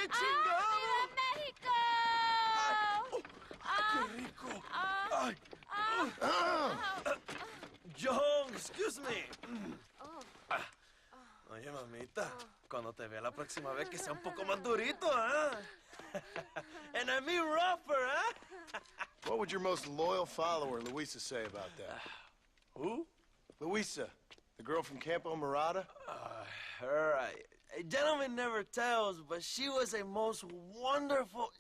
chingado! México! ¡Qué rico! Ay. John, excuse me. Oye, mamita, cuando te vea la próxima vez que sea un poco más durito, ¿ah? And I mean rougher, ¿ah? What would your most loyal follower, Luisa, say about that? Who? Luisa, the girl from Campo Murata? Her, a gentleman never tells, but she was a most wonderful...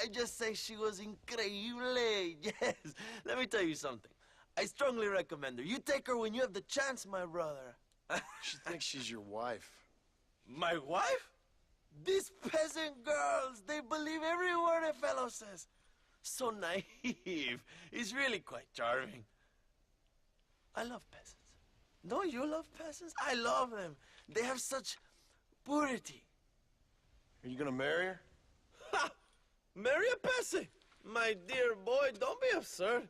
I just say she was increíble. Yes. Let me tell you something. I strongly recommend her. You take her when you have the chance, my brother. She thinks she's your wife. My wife? These peasant girls, they believe every word a fellow says. So naive. It's really quite charming. I love peasants. Don't you love peasants? I love them. They have such purity. Are you gonna marry her? Ha! Marry a peasant? My dear boy, don't be absurd.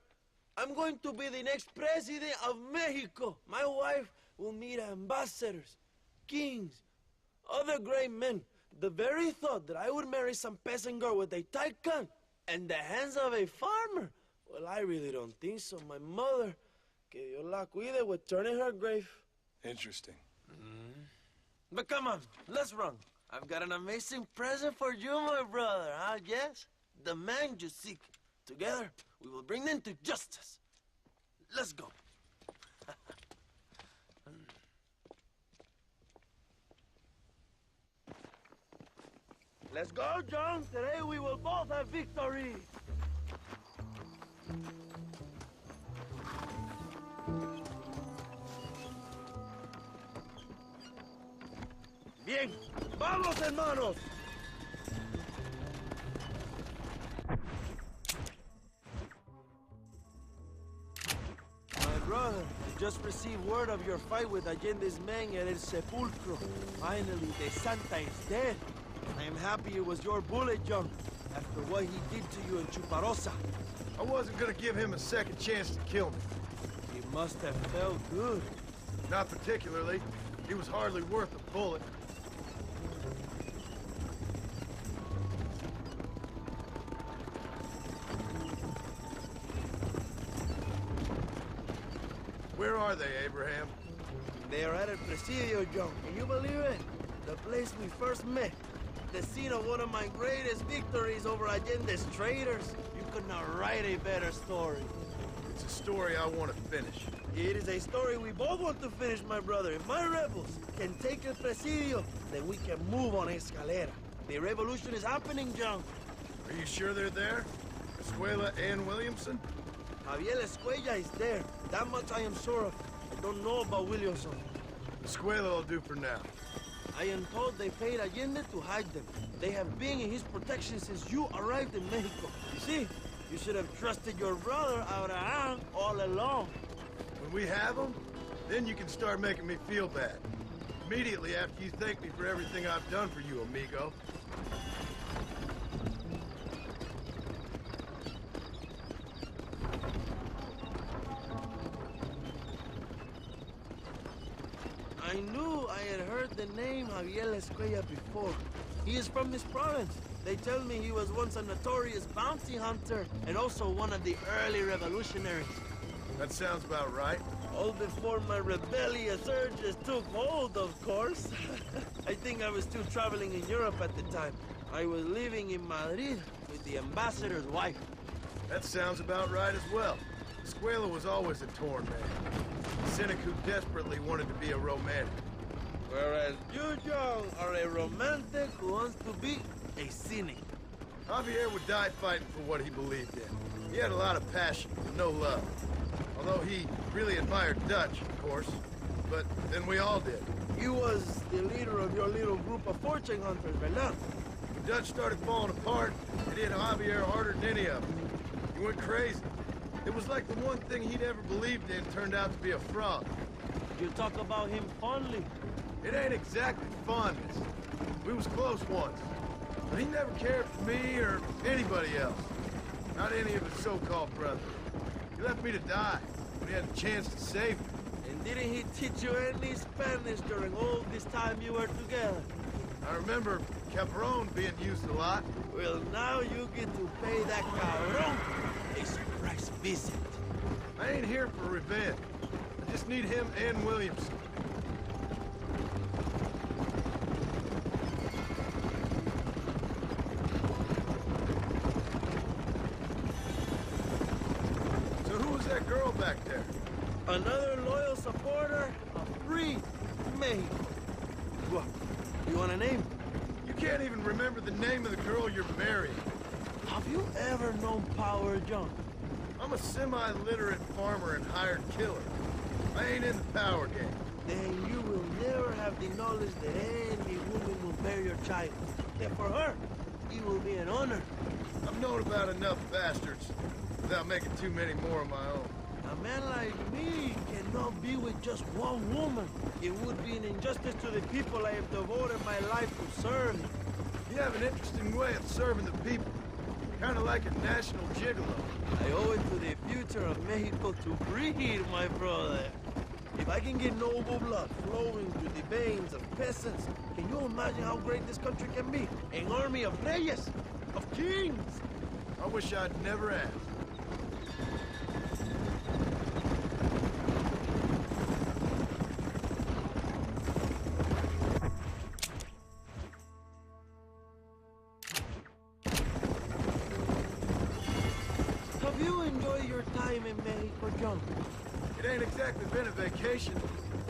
I'm going to be the next president of Mexico. My wife will meet ambassadors, kings, other great men. The very thought that I would marry some peasant girl with a tight gun and the hands of a farmer, well, I really don't think so. My mother, que Dios la cuide, would turn in her grave. Interesting. But come on, let's run. I've got an amazing present for you, my brother, huh? Yes? The man you seek. Together, we will bring them to justice. Let's go. Let's go, John. Today we will both have victory. Bien, vamos, hermanos. My brother, I just received word of your fight with Allende's men at El Sepulcro. Finally, the Santa is dead. I am happy it was your bullet, John, after what he did to you in Chuparosa. I wasn't gonna give him a second chance to kill me. He must have felt good. Not particularly. He was hardly worth a bullet. Where are they, Abraham? They are at El Presidio, John. Can you believe it? The place we first met. The scene of one of my greatest victories over Allende's traitors. You could not write a better story. It's a story I want to finish. It is a story we both want to finish, my brother. If my rebels can take El Presidio, then we can move on Escalera. The revolution is happening, John. Are you sure they're there? Escuela and Williamson? Javier Escuella is there. That much I am sure of. I don't know about Williamson. Escuela will do for now. I am told they paid Allende to hide them. They have been in his protection since you arrived in Mexico. You see, you should have trusted your brother, Abraham, all along. When we have them, then you can start making me feel bad. Immediately after you thank me for everything I've done for you, amigo. I knew I had heard the name Javier Escuella before. He is from this province. They tell me he was once a notorious bounty hunter and also one of the early revolutionaries. That sounds about right. All before my rebellious urges took hold, of course. I think I was still traveling in Europe at the time. I was living in Madrid with the ambassador's wife. That sounds about right as well. Escuela was always a torn man. A cynic who desperately wanted to be a romantic. Whereas you, John, are a romantic who wants to be a cynic. Javier would die fighting for what he believed in. He had a lot of passion, but no love. Although he really admired Dutch, of course. But then we all did. He was the leader of your little group of fortune hunters, ¿verdad? When Dutch started falling apart, it hit Javier harder than any of them. He went crazy. It was like the one thing he'd ever believed in turned out to be a fraud. You talk about him fondly. It ain't exactly fondness. We was close once. But he never cared for me or anybody else. Not any of his so-called brothers. He left me to die when he had a chance to save me. And didn't he teach you any Spanish during all this time you were together? I remember Cabron being used a lot. Well, now you get to pay that cabron a surprise visit. I ain't here for revenge. I just need him and Williamson. So who was that girl back there? Another loyal supporter of free Mexico. What? You want a name? You can't even remember the name of the girl you're marrying. Have you ever known Power John? I'm a semi-literate farmer and hired killer. I ain't in the power game. Then you will never have the knowledge that any woman will bear your child. That for her, it will be an honor. I've known about enough bastards without making too many more of my own. A man like me cannot be with just one woman. It would be an injustice to the people I have devoted my life to serve. You have an interesting way of serving the people. Kind of like a national gigolo. I owe it to the future of Mexico to breed, my brother. If I can get noble blood flowing through the veins of peasants, can you imagine how great this country can be? An army of Reyes, of kings. I wish I'd never asked. Have you enjoyed your time in Mexico, John? It ain't exactly been a vacation.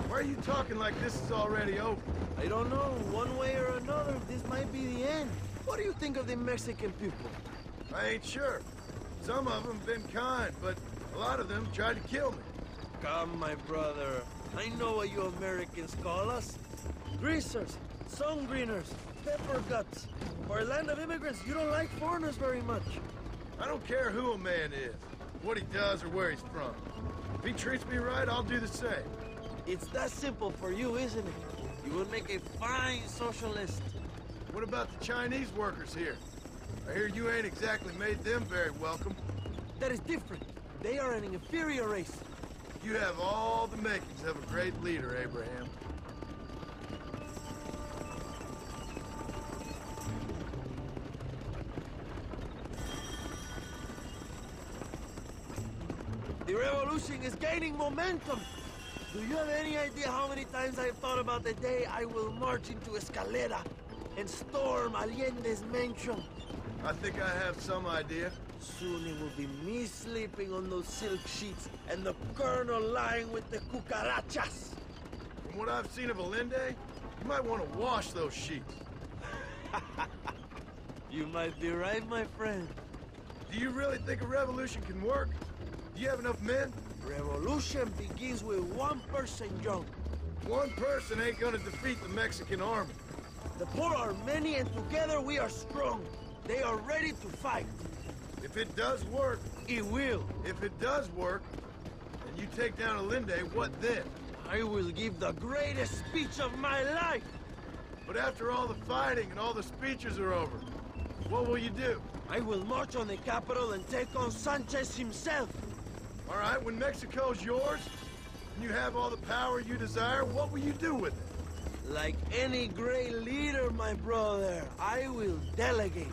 Why are you talking like this is already over? I don't know. One way or another, this might be the end. What do you think of the Mexican people? I ain't sure. Some of them been kind, but a lot of them tried to kill me. Come, my brother. I know what you Americans call us. Greasers, sun greeners, pepper guts. For a land of immigrants, you don't like foreigners very much. I don't care who a man is, what he does or where he's from. If he treats me right, I'll do the same. It's that simple for you, isn't it? You would make a fine socialist. What about the Chinese workers here? I hear you ain't exactly made them very welcome. That is different. They are an inferior race. You have all the makings of a great leader, Abraham. The revolution is gaining momentum. Do you have any idea how many times I've thought about the day I will march into Escalera and storm Allende's mansion? I think I have some idea. Soon it will be me sleeping on those silk sheets and the colonel lying with the cucarachas. From what I've seen of Allende, you might want to wash those sheets. You might be right, my friend. Do you really think a revolution can work? Do you have enough men? Revolution begins with one person, John. One person ain't gonna defeat the Mexican army. The poor are many and together we are strong. They are ready to fight. If it does work, It will. if it does work, and you take down Allende, what then? I will give the greatest speech of my life. But after all the fighting and all the speeches are over, what will you do? I will march on the capital and take on Sanchez himself. All right, when Mexico's yours, and you have all the power you desire, what will you do with it? Like any great leader, my brother, I will delegate.